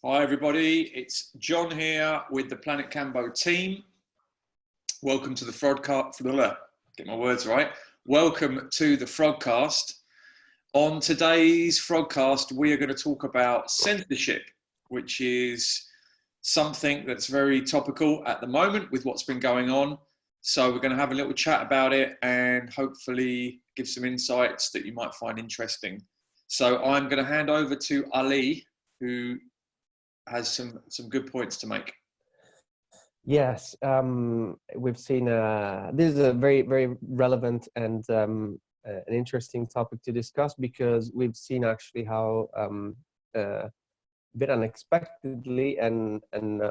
Hi everybody, it's John here with the Planet Kambo team. Welcome to the Frogcast. Get my words right. Welcome to the Frogcast. On today's Frogcast, we are going to talk about censorship, which is something that's very topical at the moment with what's been going on. So we're going to have a little chat about it and hopefully give some insights that you might find interesting. So I'm going to hand over to Ali, who has some good points to make. Yes, we've seen this is a very relevant and an interesting topic to discuss, because we've seen actually how a bit unexpectedly and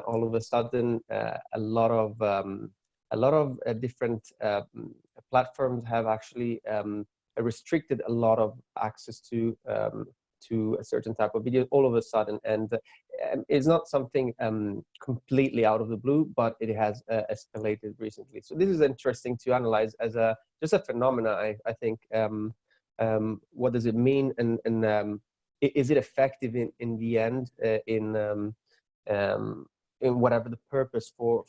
all of a sudden a lot of different platforms have actually restricted a lot of access to a certain type of video all of a sudden, and it's not something completely out of the blue, but it has escalated recently. So this is interesting to analyze as just a phenomena. I think what does it mean, and is it effective in the end in whatever the purpose for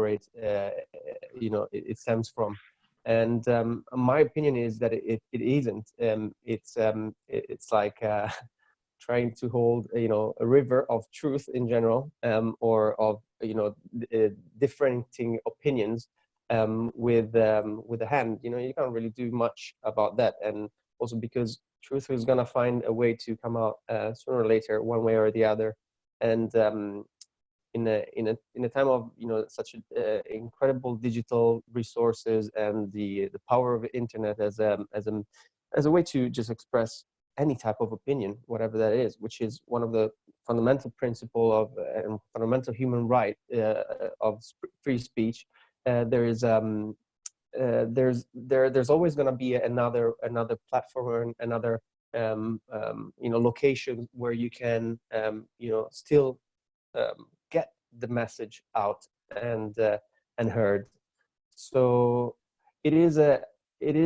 it it stems from. And my opinion is that it isn't. It's like trying to hold a river of truth in general, or of differing opinions with a hand. You can't really do much about that, and also because truth is gonna find a way to come out sooner or later, one way or the other. And in a time of such incredible digital resources and the power of the internet as a way to just express any type of opinion, whatever that is, which is one of the fundamental principle of fundamental human right of free speech. There's always going to be another platform or another location where you can still get the message out and heard. So it is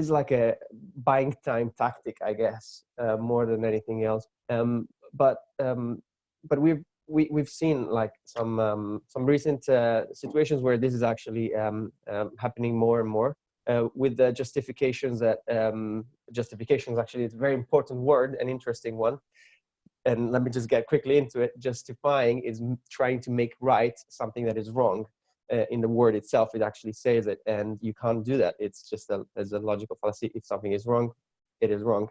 like a buying time tactic, I guess, more than anything else. But we've seen like some recent situations where this is actually happening more and more with the justifications that justifications actually is a very important word, an interesting one. And let me just get quickly into it. Justifying is trying to make right something that is wrong. In the word itself, it actually says it, and you can't do that. It's just as a logical fallacy. If something is wrong, it is wrong.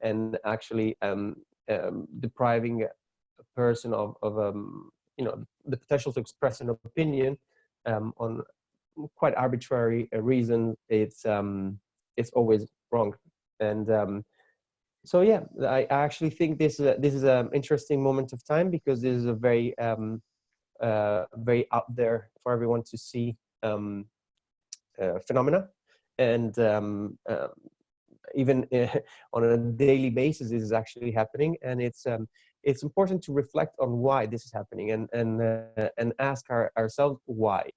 And actually depriving a person of the potential to express an opinion on quite arbitrary reasons, it's always wrong. And so yeah, I actually think this is an interesting moment of time, because this is a very out there for everyone to see phenomena, and even on a daily basis this is actually happening, and it's important to reflect on why this is happening, and ask ourselves why.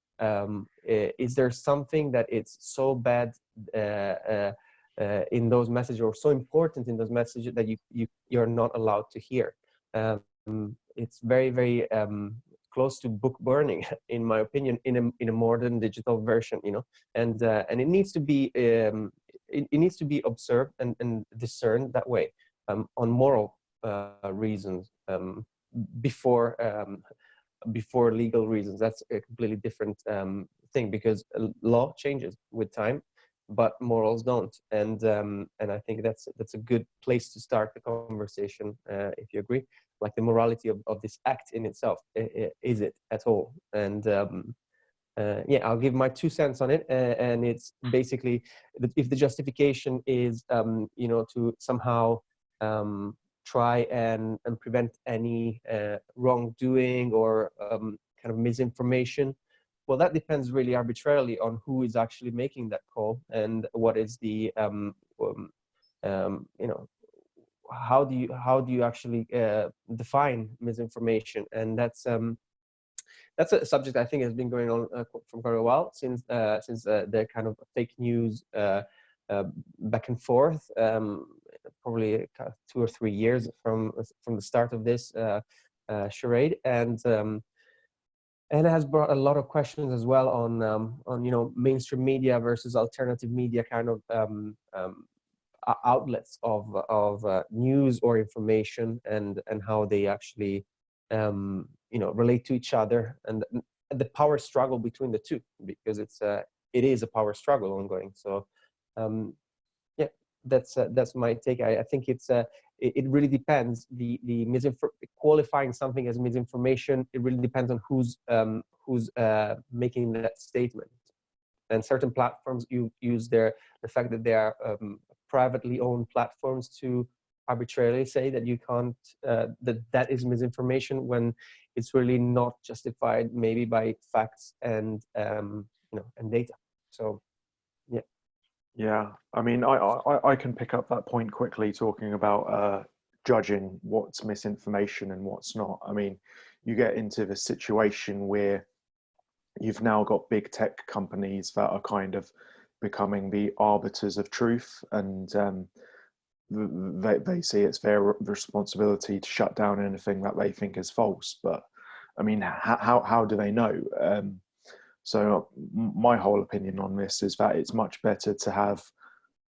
Is there something that it's so bad in those messages, or so important in those messages, that you're not allowed to hear? It's very close to book burning, in my opinion, in a modern digital version, and it needs to be it needs to be observed and discerned that way, on moral reasons, before legal reasons. That's a completely different thing, because law changes with time, but morals don't. And I think that's a good place to start the conversation, if you agree. Like the morality of this act in itself, is it at all? And yeah, I'll give my 2 cents on it, and it's basically that if the justification is to somehow try and prevent any wrongdoing or kind of misinformation, well, that depends really arbitrarily on who is actually making that call, and what is the how do you actually define misinformation. And that's a subject I think has been going on from quite a while, since the kind of fake news back and forth, probably 2 or 3 years from the start of this charade, and it has brought a lot of questions as well on mainstream media versus alternative media kind of outlets of news or information, and how they actually relate to each other, and the power struggle between the two, because it is a power struggle ongoing. So yeah, that's my take. I think it really depends. The qualifying something as misinformation, it really depends on who's making that statement. And certain platforms use the fact that they are privately owned platforms to arbitrarily say that you can't, that is misinformation, when it's really not justified, maybe by facts and and data. So yeah. Yeah, I mean, I can pick up that point quickly, talking about judging what's misinformation and what's not. I mean, you get into the situation where you've now got big tech companies that are kind of becoming the arbiters of truth, and they see it's their responsibility to shut down anything that they think is false. But I mean, how do they know? So my whole opinion on this is that it's much better to have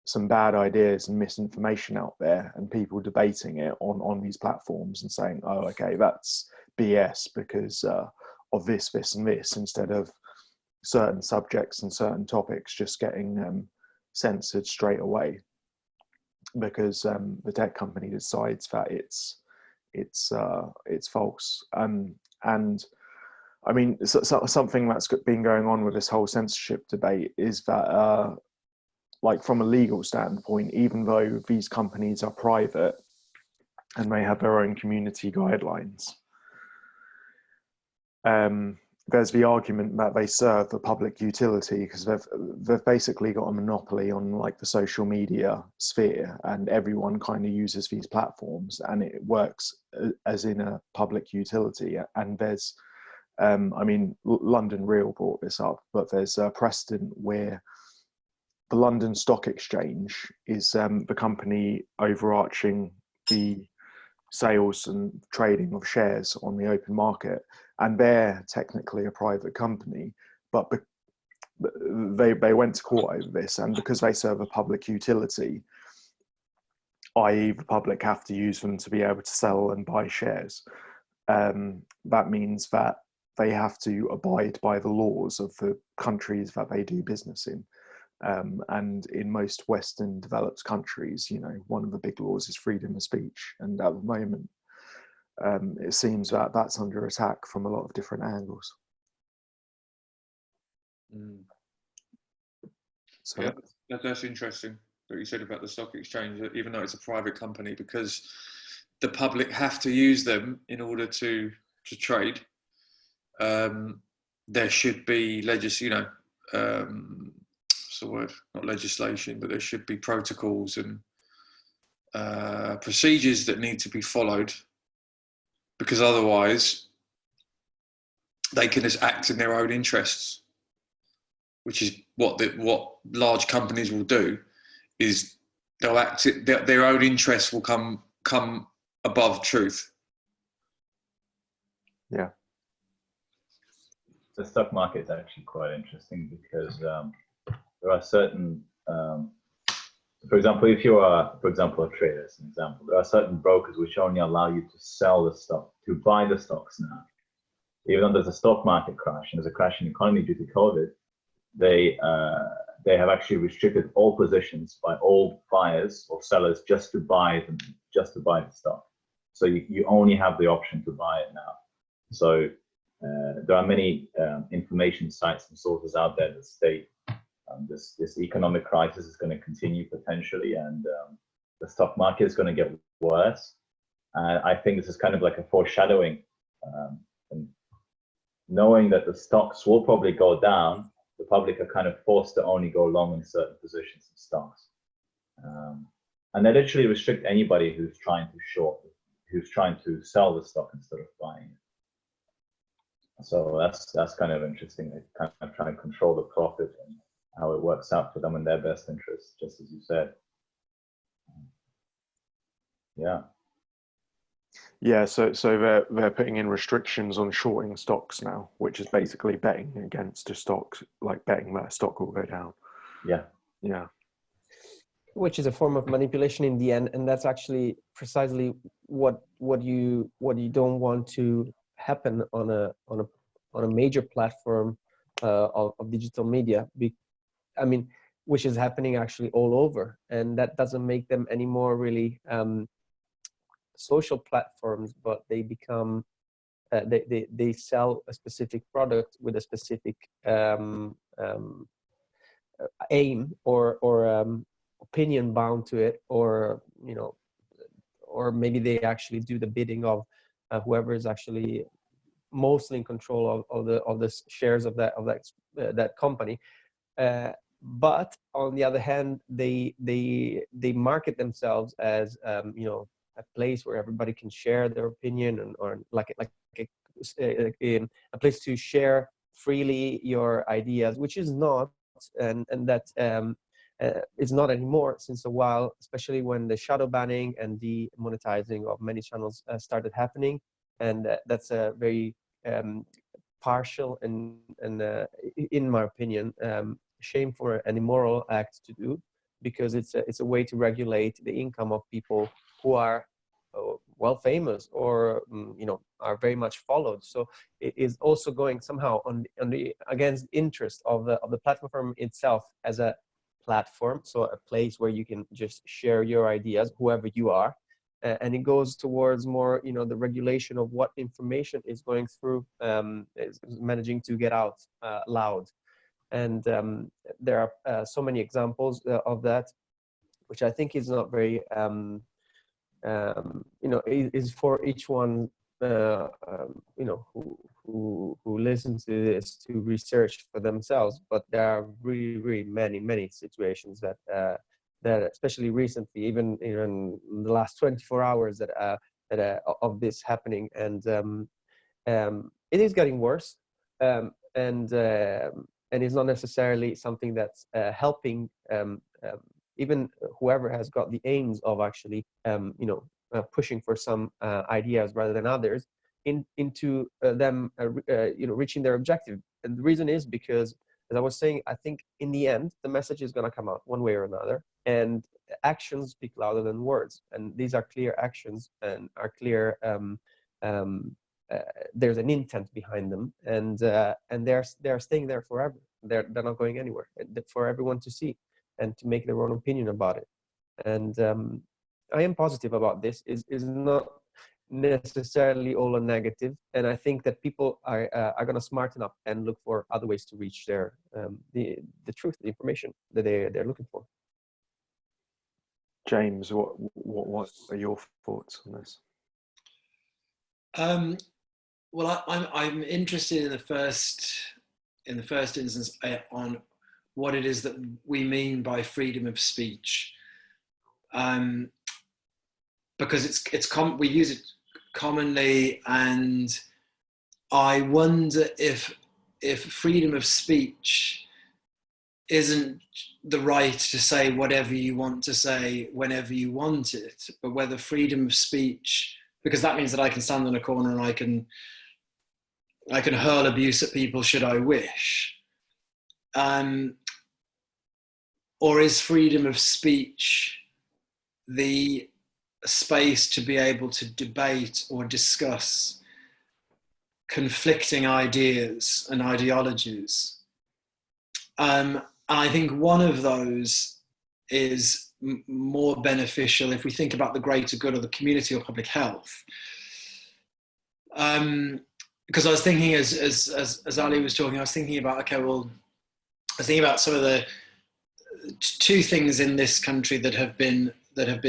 some bad ideas and misinformation out there, and people debating it on these platforms and saying, oh, okay, that's BS because of this, and this, instead of certain subjects and certain topics just getting censored straight away because the tech company decides that it's false. And I mean, something that's been going on with this whole censorship debate is that, like, from a legal standpoint, even though these companies are private and may have their own community guidelines, there's the argument that they serve a public utility, because they've basically got a monopoly on, like, the social media sphere, and everyone kind of uses these platforms, and it works as in a public utility. And there's I mean, London Real brought this up, but there's a precedent where the London Stock Exchange is the company overarching the sales and trading of shares on the open market, and they're technically a private company, but they went to court over this, and because they serve a public utility, i.e. the public have to use them to be able to sell and buy shares, that means that they have to abide by the laws of the countries that they do business in. And in most Western developed countries, one of the big laws is freedom of speech. And at the moment, it seems that that's under attack from a lot of different angles. So yeah, that's interesting what you said about the stock exchange, even though it's a private company, because the public have to use them in order to trade. There should be what's the word? Not legislation, but there should be protocols and procedures that need to be followed, because otherwise they can just act in their own interests, which is what large companies will do. Is they'll act, their own interests will come above truth. Yeah. The stock market is actually quite interesting because there are certain, for example, if you are, for example, a trader, as an example, there are certain brokers which only allow you to sell the stock, to buy the stocks now. Even though there's a stock market crash and there's a crash in the economy due to COVID, they have actually restricted all positions by all buyers or sellers just to buy the stock. So you only have the option to buy it now. So there are many information sites and sources out there that state this economic crisis is going to continue potentially, and the stock market is going to get worse. And I think this is kind of like a foreshadowing. And knowing that the stocks will probably go down, the public are kind of forced to only go long in certain positions in stocks. And they literally restrict anybody who's trying to short, who's trying to sell the stock instead of buying it. So that's kind of interesting. They kind of try and control the profit and how it works out for them in their best interest, just as you said. Yeah. Yeah, so they're putting in restrictions on shorting stocks now, which is basically betting against a stock, like betting that a stock will go down. Yeah. Yeah. Which is a form of manipulation in the end, and that's actually precisely what you don't want to happen on a major platform of digital media. I mean, which is happening actually all over, and that doesn't make them any more really social platforms, but they become they sell a specific product with a specific aim or opinion bound to it, or or maybe they actually do the bidding of whoever is actually mostly in control of the shares of that company. But on the other hand, they market themselves as a place where everybody can share their opinion, or like a place to share freely your ideas, which is not, and that is not anymore since a while, especially when the shadow banning and the monetizing of many channels started happening, and that's a very partial and in my opinion shameful and immoral act to do, because it's a way to regulate the income of people who are well famous or are very much followed. So it is also going somehow on the against interest of the platform itself as a platform, so a place where you can just share your ideas, whoever you are. And it goes towards more, the regulation of what information is going through, is managing to get out loud. And there are so many examples of that, which I think is not very, is for each one, who listens to this to research for themselves. But there are really, really many situations that especially recently, even in the last 24 hours, that of this happening, and it is getting worse, and it's not necessarily something that's helping even whoever has got the aims of actually pushing for some ideas rather than others into them reaching their objective. And the reason is because, as I was saying, I think in the end the message is going to come out one way or another, and actions speak louder than words, and these are clear actions and are clear. There's an intent behind them, and they're staying there forever. They're not going anywhere, for everyone to see and to make their own opinion about it. And I am positive about this. Is not necessarily all a negative, and I think that people are going to smarten up and look for other ways to reach their the truth, the information that they're looking for. James, what are your thoughts on this? Well, I'm interested in the first instance on what it is that we mean by freedom of speech, because we use it commonly, and I wonder if freedom of speech isn't the right to say whatever you want to say whenever you want it, but whether freedom of speech, because that means that I can stand on a corner and I can hurl abuse at people should I wish. Or is freedom of speech the space to be able to debate or discuss conflicting ideas and ideologies? And I think one of those is more beneficial if we think about the greater good of the community or public health. Because I was thinking, as Ali was talking, I was thinking about, I was thinking about some of the two things in this country that have been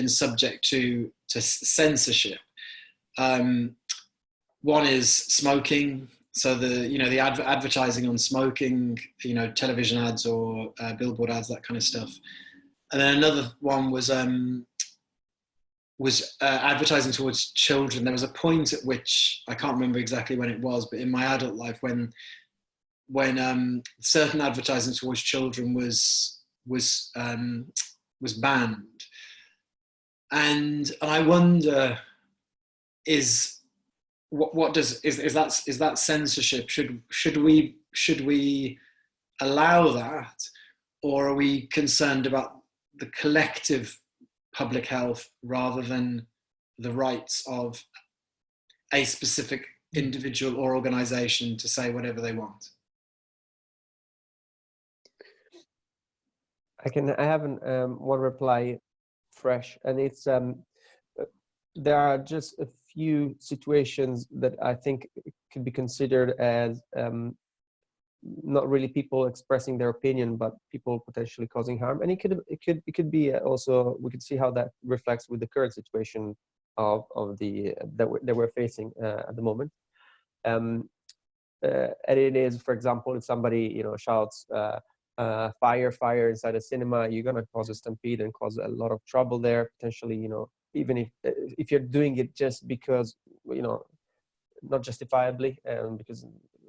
subject to censorship. One is smoking. So the advertising on smoking, television ads or billboard ads, that kind of stuff. And then another one was advertising towards children. There was a point at which, I can't remember exactly when it was, but in my adult life, when certain advertising towards children was banned, and I wonder is what does is that censorship? Should we allow that, or are we concerned about the collective public health rather than the rights of a specific individual or organization to say whatever they want? I have one reply fresh, and it's there are just a few situations that I think could be considered as not really people expressing their opinion, but people potentially causing harm. And it could be also, we could see how that reflects with the current situation of the that we're facing at the moment. And it is, for example, if somebody shouts fire inside a cinema, you're going to cause a stampede and cause a lot of trouble there potentially. Even if you're doing it just because not justifiably, because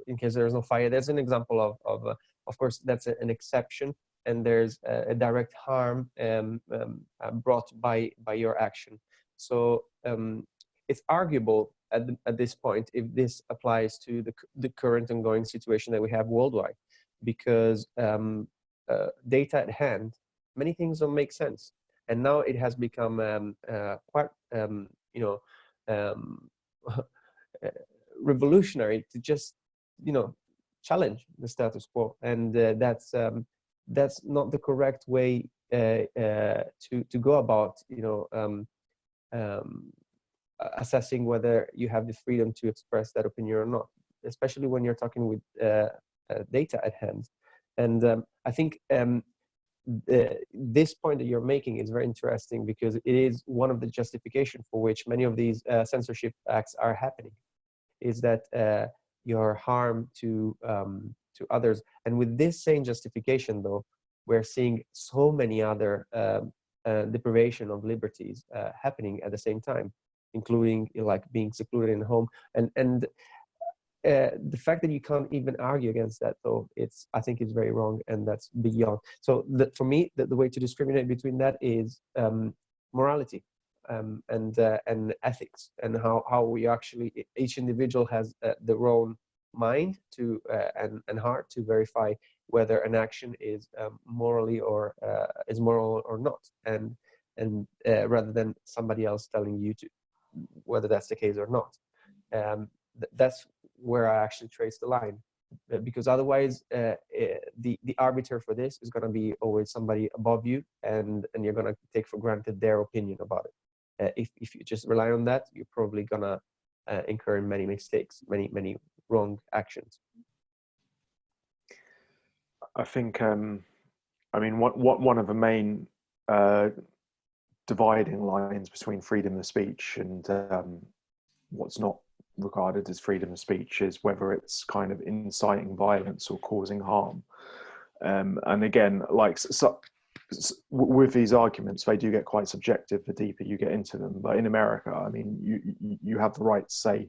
in case there's no fire, there's an example of course that's an exception, and there's a direct harm brought by your action. So it's arguable at this point if this applies to the current ongoing situation that we have worldwide, because data at hand, many things don't make sense, and now it has become quite revolutionary to just challenge the status quo, and that's not the correct way to go about assessing whether you have the freedom to express that opinion or not, especially when you're talking with data at hand. And I think this point that you're making is very interesting, because it is one of the justification for which many of these censorship acts are happening, is that your harm to others. And with this same justification, though, we're seeing so many other deprivation of liberties happening at the same time, including like being secluded in the home. And the fact that you can't even argue against that, though, I think it's very wrong, and that's beyond. So for me, the way to discriminate between that is morality and ethics, and how we actually, each individual has their own mind to and heart to verify whether an action is morally or is moral or not, and rather than somebody else telling you to whether that's the case or not. That's where I actually trace the line, because otherwise the arbiter for this is going to be always somebody above you, and you're going to take for granted their opinion about it. If you just rely on that, you're probably going to incur many mistakes, many wrong actions. I think one of the main dividing lines between freedom of speech and what's not regarded as freedom of speech is whether it's kind of inciting violence or causing harm. And again, like with these arguments, they do get quite subjective the deeper you get into them. But in America, I mean, you have the right to say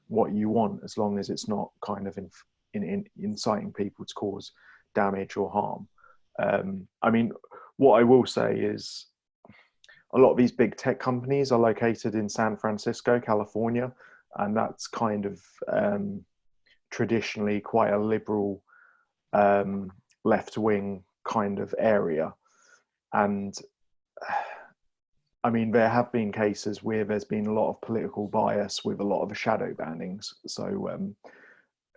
what you want, as long as it's not kind of inciting people to cause damage or harm. I mean, what I will say is a lot of these big tech companies are located in San Francisco, California, and that's kind of traditionally quite a liberal, left-wing kind of area. And I mean, there have been cases where there's been a lot of political bias with a lot of the shadow bannings. So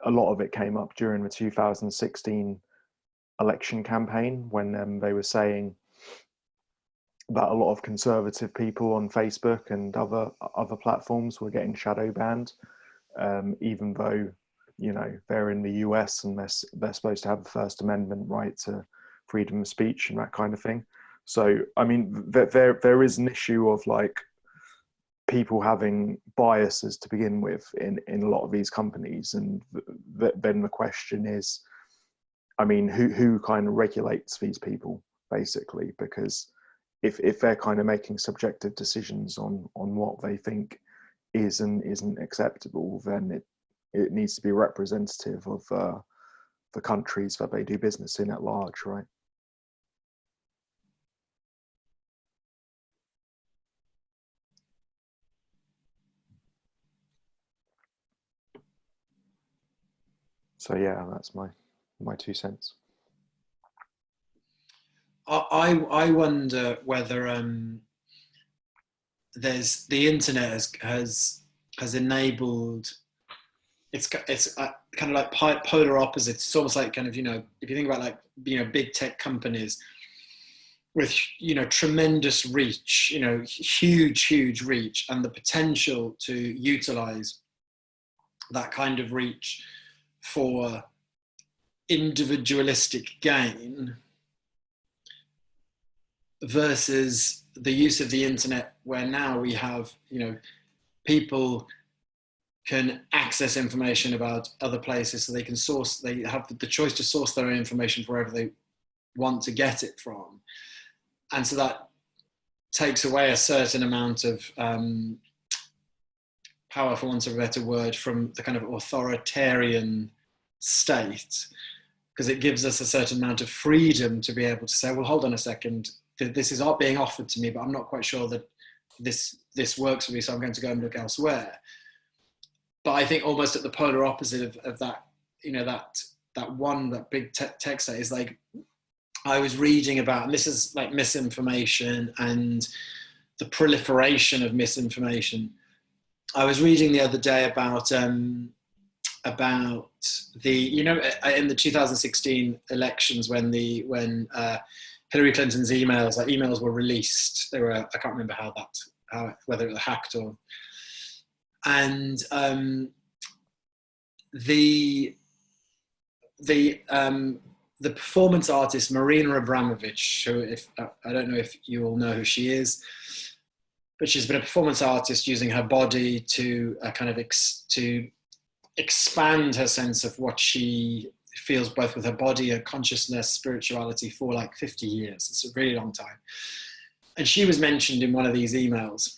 a lot of it came up during the 2016 election campaign, when they were saying that a lot of conservative people on Facebook and other platforms were getting shadow banned, even though they're in the US and they're supposed to have the First Amendment right to freedom of speech and that kind of thing. So I mean, there is an issue of like people having biases to begin with in a lot of these companies, and then the question is, I mean, who kind of regulates these people basically? Because if they're kind of making subjective decisions on what they think is and isn't acceptable, then it needs to be representative of the countries that they do business in at large, right? So yeah, that's my 2 cents. I wonder whether there's the internet has enabled, it's kind of like polar opposites. It's almost like, kind of, if you think about, like, big tech companies with, tremendous reach, huge reach, and the potential to utilize that kind of reach for individualistic gain, versus the use of the internet, where now we have, people can access information about other places, so they have the choice to source their own information wherever they want to get it from. And so that takes away a certain amount of power, for want of a better word, from the kind of authoritarian state, because it gives us a certain amount of freedom to be able to say, well, hold on a second, this is being offered to me, but I'm not quite sure that this works for me, so I'm going to go and look elsewhere. But I think almost at the polar opposite of that, that big tech site is like, I was reading about, and this is like misinformation and the proliferation of misinformation. I was reading the other day about the, in the 2016 elections, when Hillary Clinton's emails were released. They were, I can't remember whether it was hacked or, and the performance artist Marina Abramovich, who, I don't know if you all know who she is, but she's been a performance artist using her body to to expand her sense of what she feels, both with her body, her consciousness, spirituality, for like 50 years. It's a really long time. And she was mentioned in one of these emails.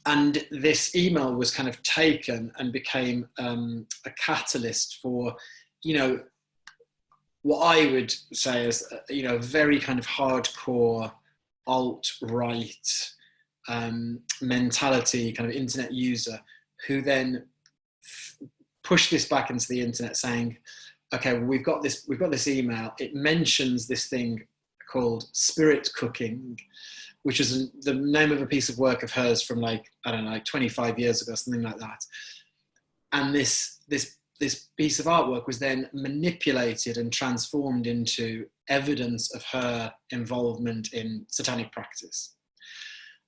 And this email was kind of taken and became a catalyst for, what I would say is, a very kind of hardcore alt-right mentality kind of internet user, who then pushed this back into the internet, saying, okay, well, we've got this email. It mentions this thing called spirit cooking, which is the name of a piece of work of hers from, like, I don't know, like 25 years ago, something like that. And this piece of artwork was then manipulated and transformed into evidence of her involvement in satanic practice.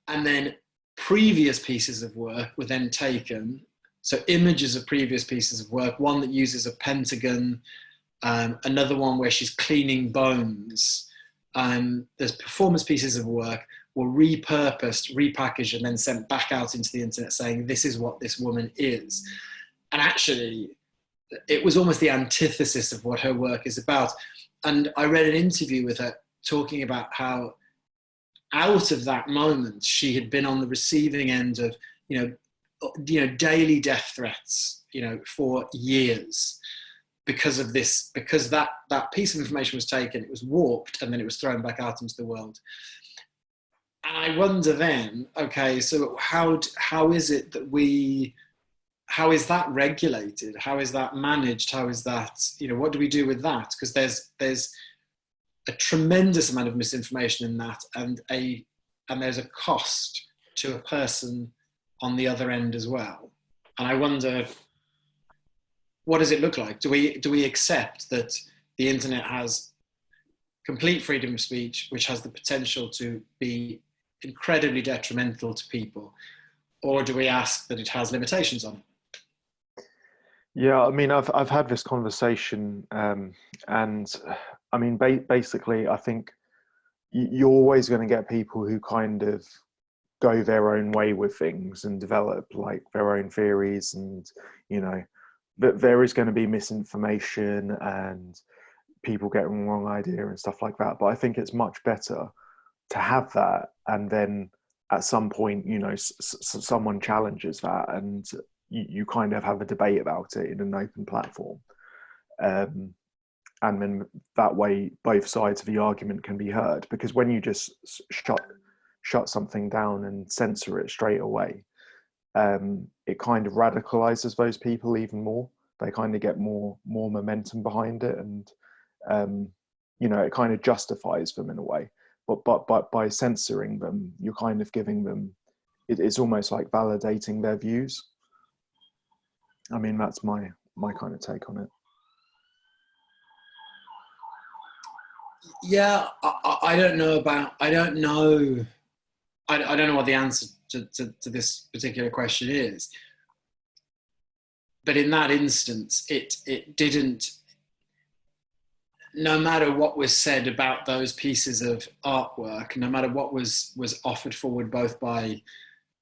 And then previous pieces of work were then taken, so images of previous pieces of work, one that uses a pentagon, another one where she's cleaning bones. There's performance pieces of work were repurposed, repackaged, and then sent back out into the internet saying, this is what this woman is. And actually, it was almost the antithesis of what her work is about. And I read an interview with her talking about how, out of that moment, she had been on the receiving end of, daily death threats, for years, because of this, because that piece of information was taken, it was warped, and then it was thrown back out into the world. And I wonder then, okay, so how is it that how is that regulated? How is that managed? How is that, what do we do with that? Because there's a tremendous amount of misinformation in that, and there's a cost to a person on the other end as well. And I wonder, what does it look like? Do we accept that the internet has complete freedom of speech, which has the potential to be incredibly detrimental to people, or do we ask that it has limitations on it? Yeah, I mean, I've had this conversation, and I mean, basically, I think you're always going to get people who kind of go their own way with things and develop like their own theories, and but there is going to be misinformation and people getting the wrong idea and stuff like that. But I think it's much better to have that, and then at some point, someone challenges that, and you kind of have a debate about it in an open platform. And then that way, both sides of the argument can be heard. Because when you just shut something down and censor it straight away, it kind of radicalizes those people even more. they kind of get more momentum behind it, and you know, it kind of justifies them in a way. But by censoring them, you're kind of giving them, it's almost like validating their views. I mean, that's my kind of take on it. Yeah, I don't know I don't know what the answer to this particular question is. But in that instance, it didn't, no matter what was said about those pieces of artwork, no matter what was offered forward both by,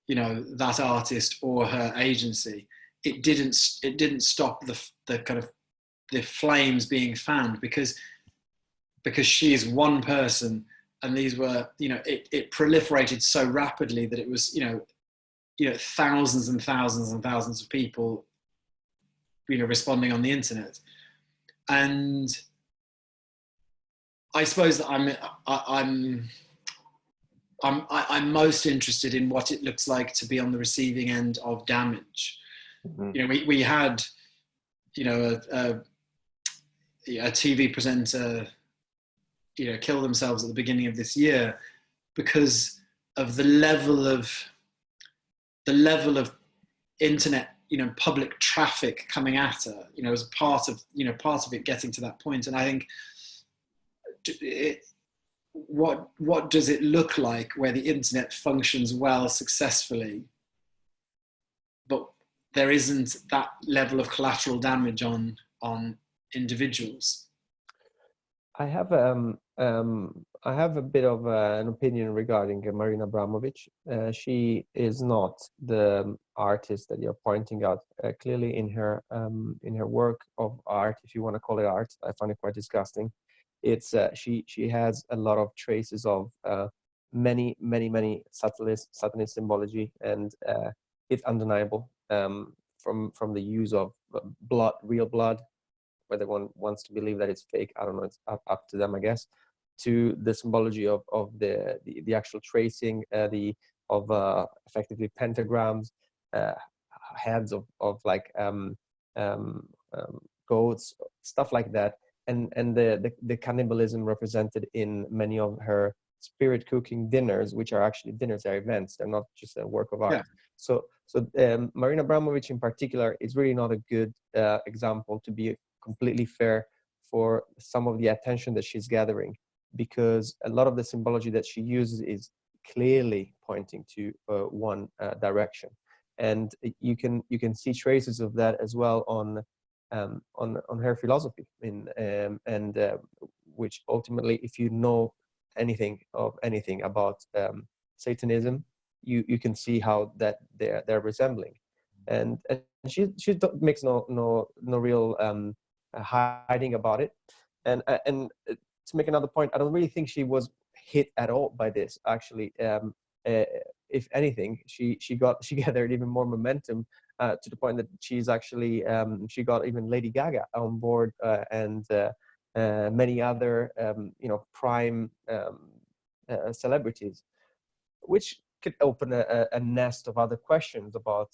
you know, that artist or her agency, it didn't stop the kind of the flames being fanned, because she is one person, and these were, you know, it proliferated so rapidly that it was, you know, thousands and thousands and thousands of people, you know, responding on the internet. And I suppose that I'm most interested in what it looks like to be on the receiving end of damage. Mm-hmm. You know, we had, you know, a TV presenter, you know, kill themselves at the beginning of this year because of the level of internet, you know, public traffic coming at her, you know, as part of it getting to that point. And I think, what does it look like where the internet functions well, successfully, but there isn't that level of collateral damage on individuals? I have a bit of an opinion regarding Marina Abramović. She is not the artist that you're pointing out. Clearly, in her work of art, if you want to call it art, I find it quite disgusting. It's she has a lot of traces of many Satanist symbology, and it's undeniable. From the use of blood, real blood, whether one wants to believe that it's fake, I don't know, it's up to them, I guess, to the symbology of the actual tracing, effectively pentagrams, heads of like goats, stuff like that, and the cannibalism represented in many of her spirit cooking dinners, which are actually dinners, they're events, they're not just a work of art. Yeah. So Marina Abramović in particular is really not a good example, to be completely fair, for some of the attention that she's gathering, because a lot of the symbology that she uses is clearly pointing to one direction, and you can see traces of that as well on her philosophy, which ultimately, if you know anything about Satanism, you can see how that they're resembling, and she makes no real hiding about it. And to make another point, I don't really think she was hit at all by this, actually. If anything, she gathered even more momentum to the point that she's actually she got even Lady Gaga on board, and many other prime celebrities, which could open a nest of other questions about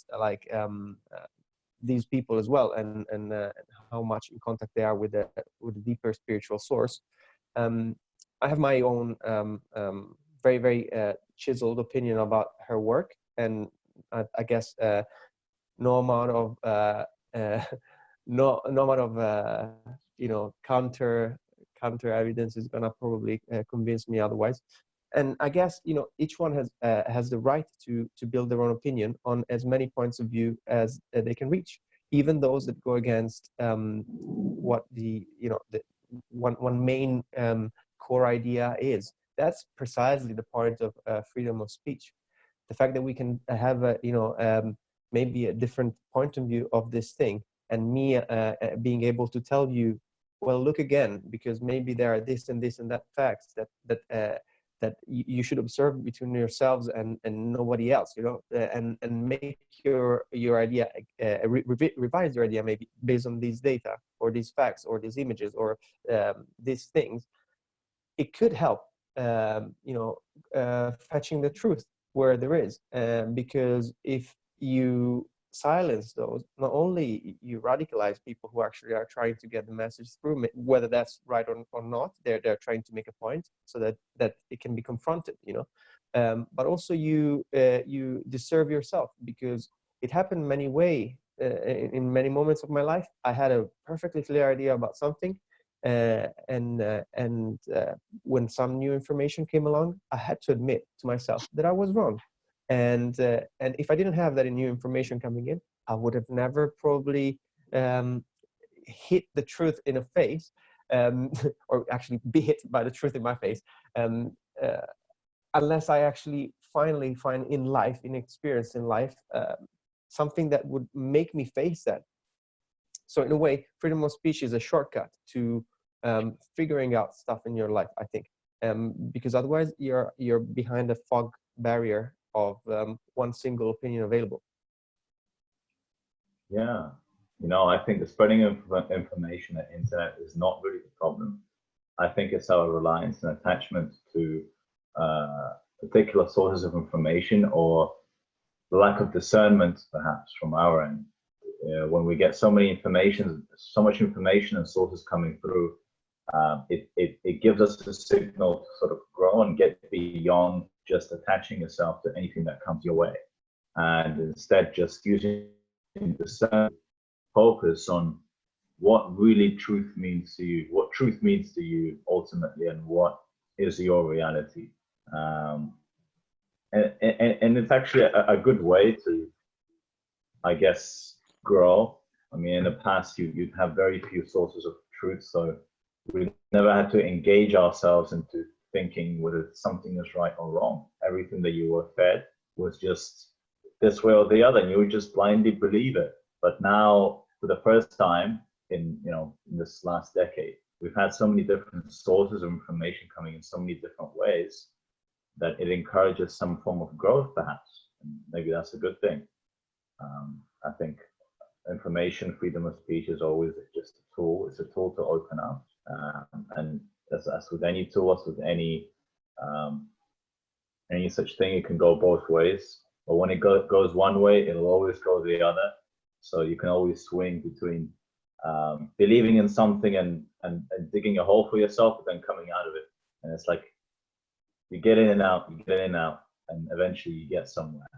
these people as well, and how much in contact they are with the deeper spiritual source. I have my own very, very chiseled opinion about her work, and I guess no amount of counter evidence is gonna probably convince me otherwise. And I guess each one has the right to build their own opinion on as many points of view as they can reach, even those that go against what the one main core idea is. That's precisely the point of freedom of speech. The fact that we can have maybe a different point of view of this thing, and me being able to tell you, well, look again, because maybe there are this and this and that facts that you should observe between yourselves and nobody else, and make your idea, revise your idea maybe based on these data or these facts or these images or these things. It could help, fetching the truth where there is, because if you silence those, not only you radicalize people who actually are trying to get the message through, whether that's right or not, they're trying to make a point so that it can be confronted, but also you deserve yourself, because it happened many ways. In many moments of my life, I had a perfectly clear idea about something, and when some new information came along, I had to admit to myself that I was wrong. And if I didn't have that new information coming in, I would have never probably hit the truth in a face, or actually be hit by the truth in my face, unless I actually finally find in life, in experience in life, something that would make me face that. So in a way, freedom of speech is a shortcut to figuring out stuff in your life, I think, because otherwise you're behind a fog barrier of one single opinion available. Yeah, I think the spreading of information on the internet is not really the problem. I think it's our reliance and attachment to particular sources of information, or the lack of discernment, perhaps, from our end. When we get so much information and sources coming through, it gives us a signal to sort of grow and get beyond just attaching yourself to anything that comes your way, and instead just using discernment, focus on what really truth means to you, what truth means to you ultimately, and what is your reality. And it's actually a good way to, I guess, grow. I mean, in the past, you'd have very few sources of truth, so we never had to engage ourselves into thinking whether something is right or wrong. Everything that you were fed was just this way or the other, and you would just blindly believe it. But now, for the first time in this last decade, we've had so many different sources of information coming in so many different ways that it encourages some form of growth, perhaps. And maybe that's a good thing. I think information, freedom of speech is always just a tool. It's a tool to open up. And as with any tool, as with any such thing, it can go both ways. But when it goes one way, it'll always go the other. So you can always swing between believing in something and digging a hole for yourself, but then coming out of it. And it's like you get in and out, and eventually you get somewhere,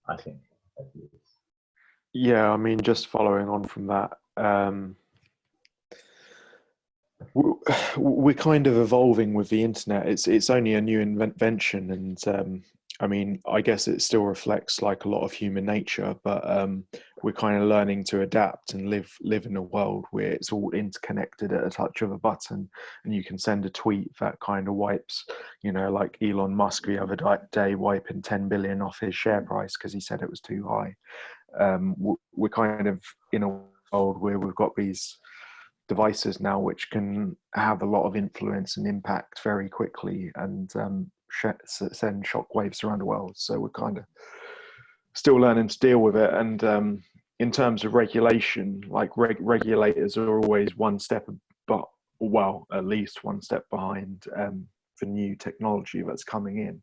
I think, at least. Yeah, I mean, just following on from that, we're kind of evolving with the internet. It's only a new invention, and I mean, I guess it still reflects like a lot of human nature, but we're kind of learning to adapt and live in a world where it's all interconnected at a touch of a button, and you can send a tweet that kind of wipes, like Elon Musk the other day wiping 10 billion off his share price because he said it was too high. We're kind of in a world where we've got these devices now which can have a lot of influence and impact very quickly, and send shockwaves around the world. So we're kind of still learning to deal with it. And in terms of regulation, like regulators are always one step, at least one step behind the new technology that's coming in.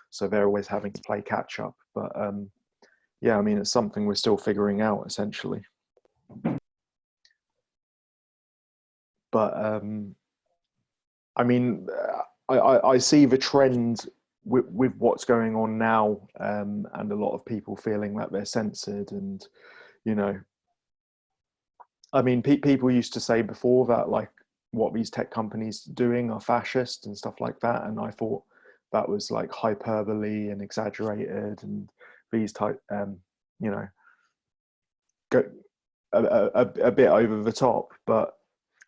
So they're always having to play catch up. But yeah, I mean, it's something we're still figuring out, essentially. But I mean, I see the trend with what's going on now, and a lot of people feeling that they're censored, and I mean, people used to say before that like what these tech companies are doing are fascist and stuff like that, and I thought that was like hyperbole and exaggerated, and these type go a bit over the top. But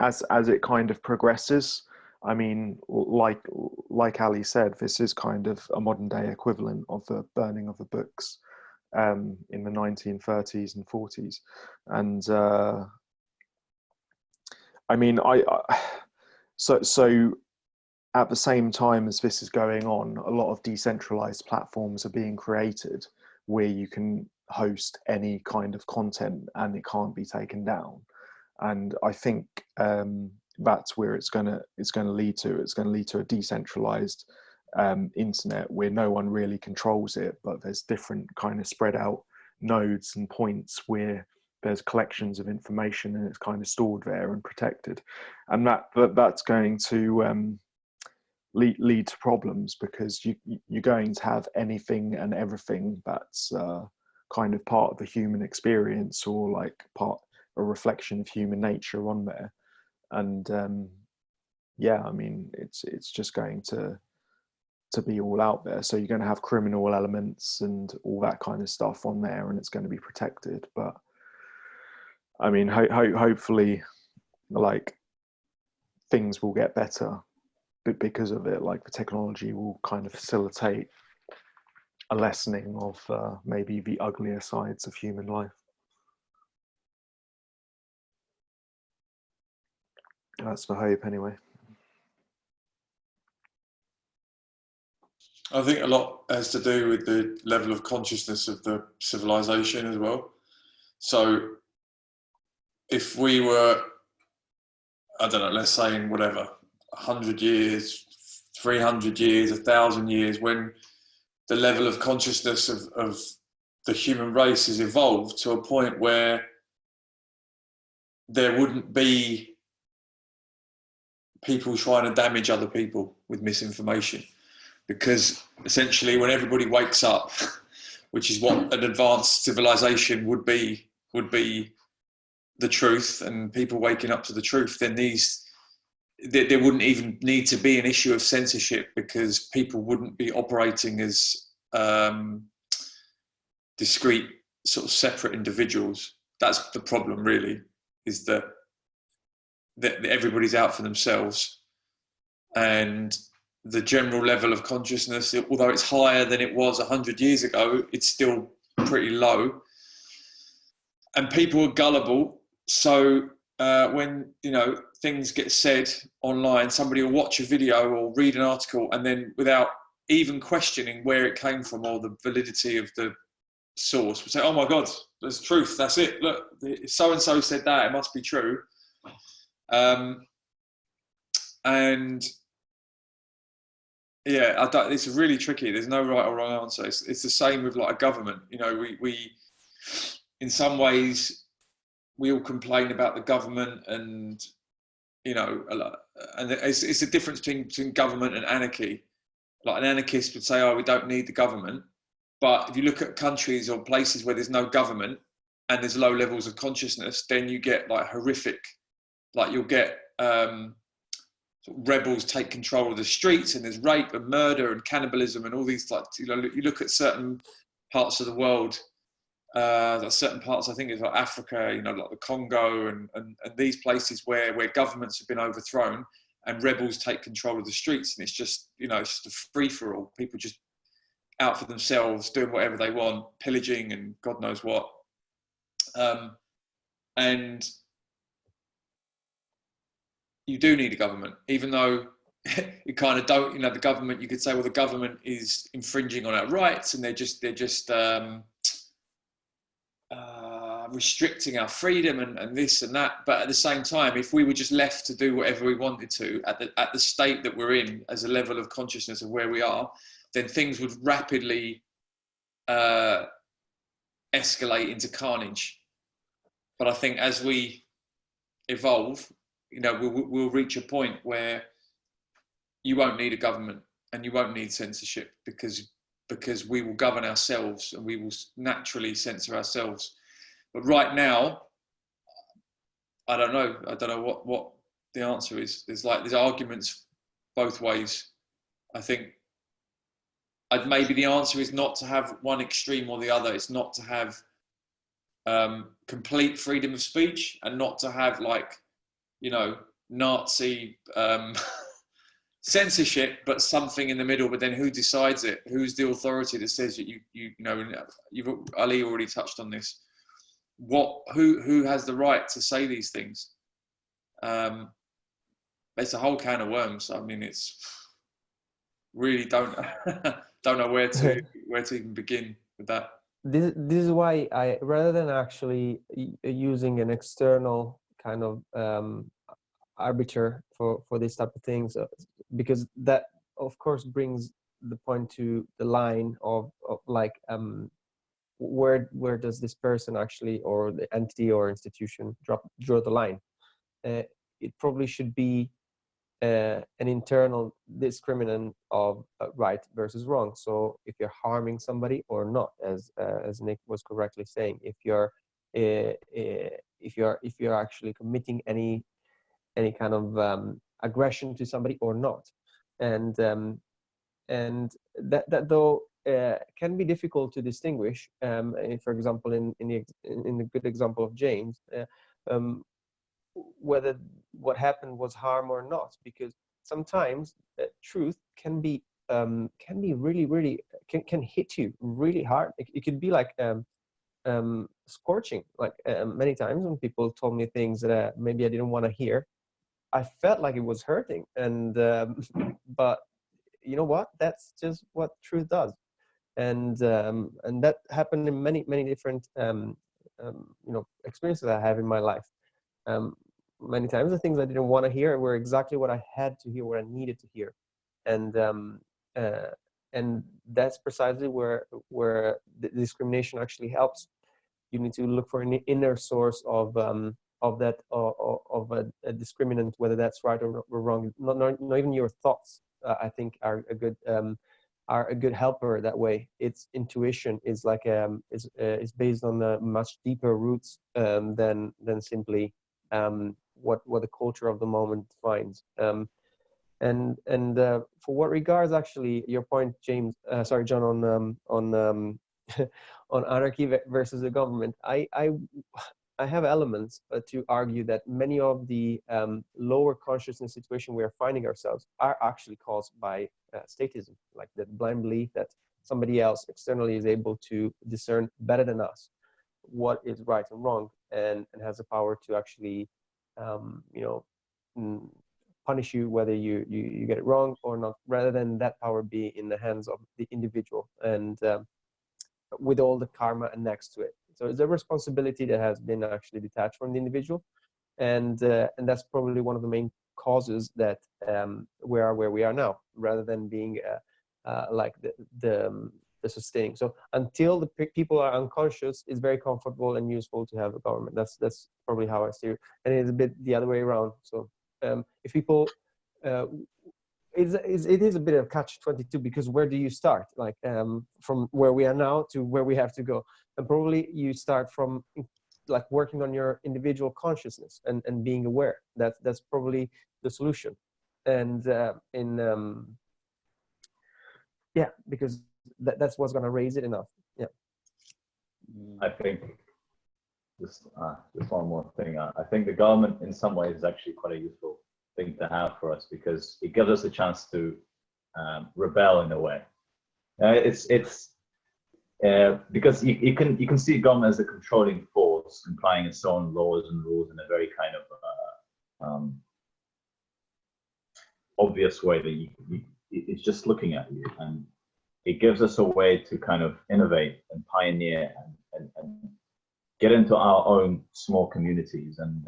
as it kind of progresses, I mean, like Ali said, this is kind of a modern day equivalent of the burning of the books in the 1930s and 40s. And I mean, so at the same time as this is going on, a lot of decentralized platforms are being created where you can host any kind of content and it can't be taken down. And I think that's where it's going to lead to. It's going to lead to a decentralized internet where no one really controls it, but there's different kind of spread out nodes and points where there's collections of information and it's kind of stored there and protected, and that's going to lead to problems, because you're going to have anything and everything that's kind of part of the human experience, or like a reflection of human nature on there. And yeah, I mean, it's just going to be all out there. So you're going to have criminal elements and all that kind of stuff on there, and it's going to be protected. But I mean, hopefully, like, things will get better, but because of it, like, the technology will kind of facilitate a lessening of maybe the uglier sides of human life. That's the hope, anyway. I think a lot has to do with the level of consciousness of the civilization as well. So if we were, I don't know, let's say in whatever, 100 years, 300 years, 1,000 years, when the level of consciousness of the human race has evolved to a point where there wouldn't be people trying to damage other people with misinformation. Because essentially when everybody wakes up, which is what an advanced civilization would be the truth, and people waking up to the truth, then there wouldn't even need to be an issue of censorship, because people wouldn't be operating as discrete, sort of separate individuals. That's the problem, really, is that everybody's out for themselves, and the general level of consciousness, although it's higher than it was 100 years ago, it's still pretty low, and people are gullible. So when things get said online, somebody will watch a video or read an article, and then without even questioning where it came from or the validity of the source, will say, "Oh my God, there's truth. That's it. Look, so and so said that. It must be true." And yeah, it's really tricky. There's no right or wrong answer. It's the same with like a government. We in some ways, we all complain about the government, and and it's the difference between government and anarchy. Like, an anarchist would say, "Oh, we don't need the government." But if you look at countries or places where there's no government and there's low levels of consciousness, then you get like horrific, like you'll get rebels take control of the streets, and there's rape and murder and cannibalism and all these, like, you look at certain parts of the world, certain parts, I think it's like Africa, like the Congo and these places where governments have been overthrown and rebels take control of the streets, and it's just it's just a free for all. People just out for themselves, doing whatever they want, pillaging and God knows what. And you do need a government, even though you kind of don't. The government, you could say, well, the government is infringing on our rights, and they're just restricting our freedom and this and that. But at the same time, if we were just left to do whatever we wanted to at the state that we're in, as a level of consciousness of where we are, then things would rapidly escalate into carnage. But I think as we evolve, we'll reach a point where you won't need a government and you won't need censorship, because we will govern ourselves and we will naturally censor ourselves. But right now, I don't know what the answer is. There's arguments both ways. I think maybe the answer is not to have one extreme or the other. It's not to have complete freedom of speech, and not to have Nazi censorship, but something in the middle. But then who decides it? Who's the authority that says that Ali already touched on this. Who has the right to say these things? It's a whole can of worms. I mean, it's really don't know where to even begin with that. This is why I, rather than actually using an external kind of arbiter for these type of things, because that of course brings the point to the line of like where does this person actually, or the entity or institution, draw the line? It probably should be an internal discriminant of right versus wrong. So if you're harming somebody or not, as Nick was correctly saying, if you're actually committing any kind of aggression to somebody or not, and that though can be difficult to distinguish. For example, in the good example of James, whether what happened was harm or not, because sometimes truth can be really can hit you really hard. It could be like scorching. Like many times when people told me things that maybe I didn't want to hear, I felt like it was hurting, and but you know what? That's just what truth does, and that happened in many different experiences I have in my life. Many times the things I didn't want to hear were exactly what I had to hear, what I needed to hear, and that's precisely where the discrimination actually helps. You need to look for an inner source of that of a discriminant, whether that's right or wrong. Not even your thoughts. I think are a good helper that way. Its intuition is like is based on much deeper roots than simply what the culture of the moment defines. And for what regards actually your point, James, John, on on anarchy versus the government, I have elements to argue that many of the lower consciousness situation we are finding ourselves are actually caused by statism, like the blind belief that somebody else externally is able to discern better than us what is right and wrong, and has the power to actually, punish you whether you get it wrong or not, rather than that power be in the hands of the individual, and with all the karma annexed to it. So it's a responsibility that has been actually detached from the individual, and that's probably one of the main causes that we are where we are now, rather than being like the sustaining. So until the people are unconscious, it's very comfortable and useful to have a government. That's probably how I see it, and it's a bit the other way around. So if people it is a bit of catch-22, because where do you start? Like from where we are now to where we have to go, and probably you start from like working on your individual consciousness and being aware. That's probably the solution. And because that's what's going to raise it enough. Yeah. I think just one more thing. I think the government in some ways is actually quite a useful thing to have for us, because it gives us a chance to rebel in a way. It's because you can see government as a controlling force, implying its own laws and rules in a very kind of obvious way that it's just looking at you, and it gives us a way to kind of innovate and pioneer and get into our own small communities and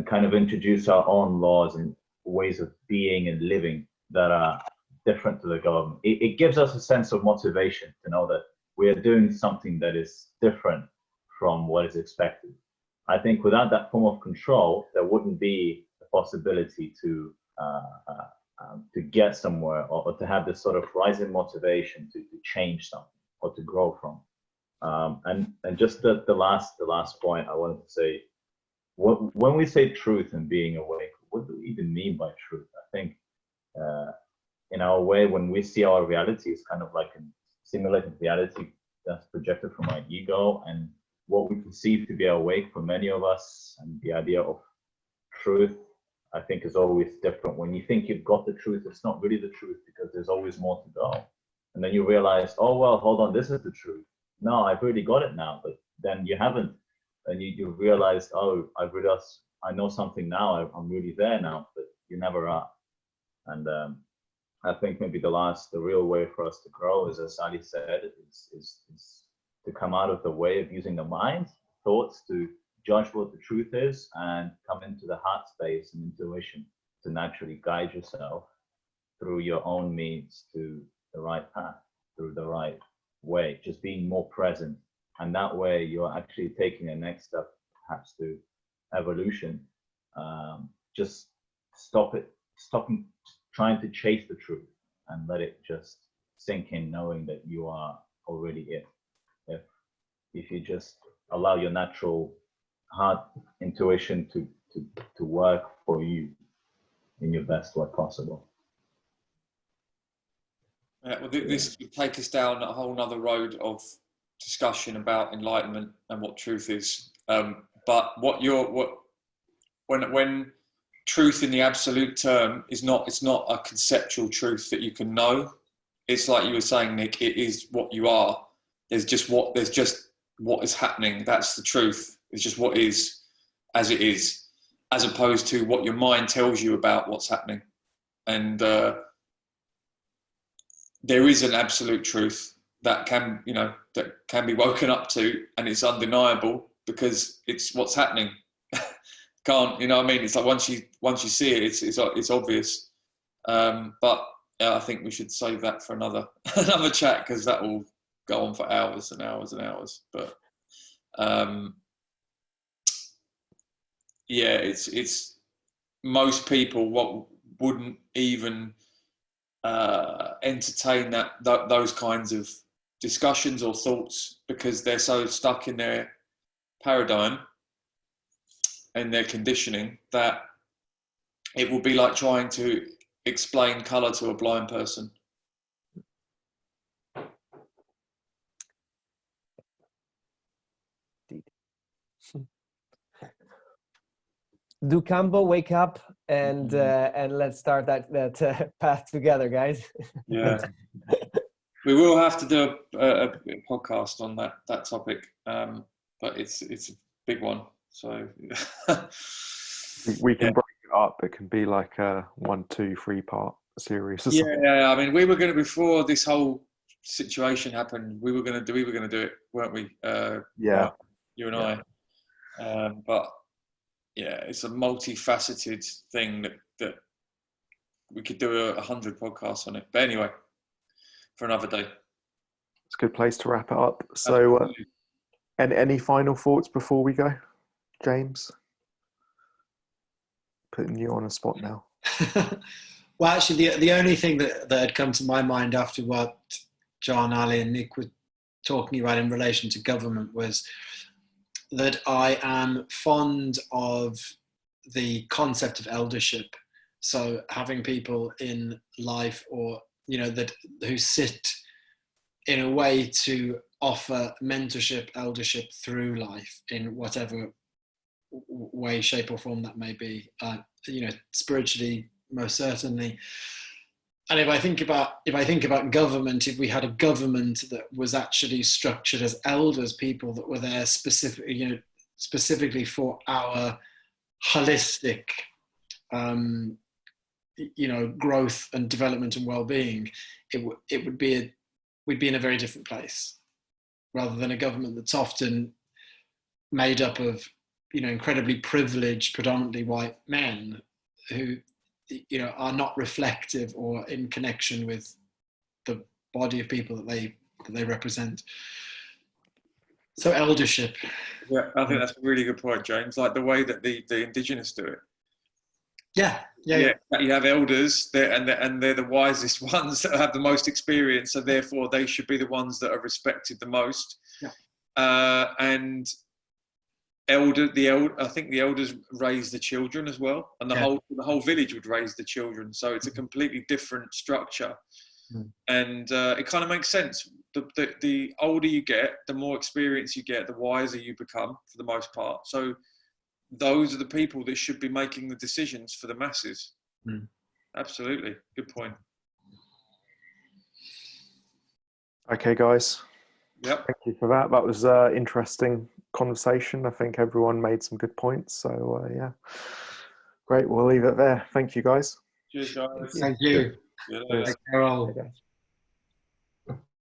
kind of introduce our own laws and ways of being and living that are different to the government. It gives us a sense of motivation to know that we are doing something that is different from what is expected. I think without that form of control, there wouldn't be the possibility to get somewhere, or to have this sort of rising motivation to change something or to grow from. And just the last point I wanted to say, when we say truth and being awake, what do we even mean by truth? I think in our way, when we see our reality, it's kind of like a simulated reality that's projected from our ego, and what we perceive to be awake for many of us, and the idea of truth, I think, is always different. When you think you've got the truth, it's not really the truth, because there's always more to go. And then you realize, oh, well, hold on, this is the truth. No, I've really got it now, but then you haven't. And you realize, oh, I know something now, I'm really there now, but you never are. And I think maybe the real way for us to grow is, as Ali said, is to come out of the way of using the mind, thoughts to judge what the truth is, and come into the heart space and intuition to naturally guide yourself through your own means to the right path, through the right way, just being more present. And that way you're actually taking the next step, perhaps, to evolution. Just stopping trying to chase the truth and let it just sink in, knowing that you are already it. If you just allow your natural heart intuition to work for you in your best way possible. Yeah, well, this would take us down a whole nother road of discussion about enlightenment and what truth is. But when truth in the absolute term is not, it's not a conceptual truth that you can know. It's like you were saying, Nick, it is what you are. There's just what is happening. That's the truth. It's just what is as it is, as opposed to what your mind tells you about what's happening. And there is an absolute truth that can be woken up to, and it's undeniable because it's what's happening. Can't, you know what I mean? It's like once you see it, it's obvious. But I think we should save that for another chat, because that will go on for hours and hours and hours. But yeah, it's most people wouldn't even entertain those kinds of discussions or thoughts, because they're so stuck in their paradigm and their conditioning that it will be like trying to explain color to a blind person. Do Kambo wake up and let's start that path together, guys. Yeah. We will have to do a podcast on that topic, but it's a big one. So we can break it up. It can be like a 1, 2, 3 part series. Or something. Yeah. I mean, we were going to, before this whole situation happened, we were going to do it, weren't we? Yeah. You and I. But yeah, it's a multifaceted thing that we could do 100 podcasts on it. But anyway, for another day. It's a good place to wrap it up. So, and any final thoughts before we go, James? Putting you on a spot now. Well, actually, the only thing that had come to my mind after what John, Ali, and Nick were talking about in relation to government was that I am fond of the concept of eldership. So having people in life, or who sit in a way to offer mentorship, eldership through life in whatever way, shape, or form that may be. Spiritually, most certainly. And if I think about government, if we had a government that was actually structured as elders, people that were there specifically for our holistic, growth and development and well-being, we'd be in a very different place, rather than a government that's often made up of, incredibly privileged, predominantly white men who, are not reflective or in connection with the body of people that they represent. So eldership. Yeah, I think that's a really good point, James. Like the way that the indigenous do it. Yeah. You have elders there, and they're the wisest ones that have the most experience, so therefore they should be the ones that are respected the most. Yeah. And I think the elders raise the children as well, and the whole village would raise the children. So it's a completely different structure, and it kind of makes sense. The older you get, the more experience you get, the wiser you become for the most part. So those are the people that should be making the decisions for the masses. Absolutely, good point. Okay, guys. Yep. Thank you for that. That was interesting conversation. I think everyone made some good points. So yeah, great. We'll leave it there. Thank you, guys. Cheers, guys. Thank you. Yeah. Take care all. Okay, guys.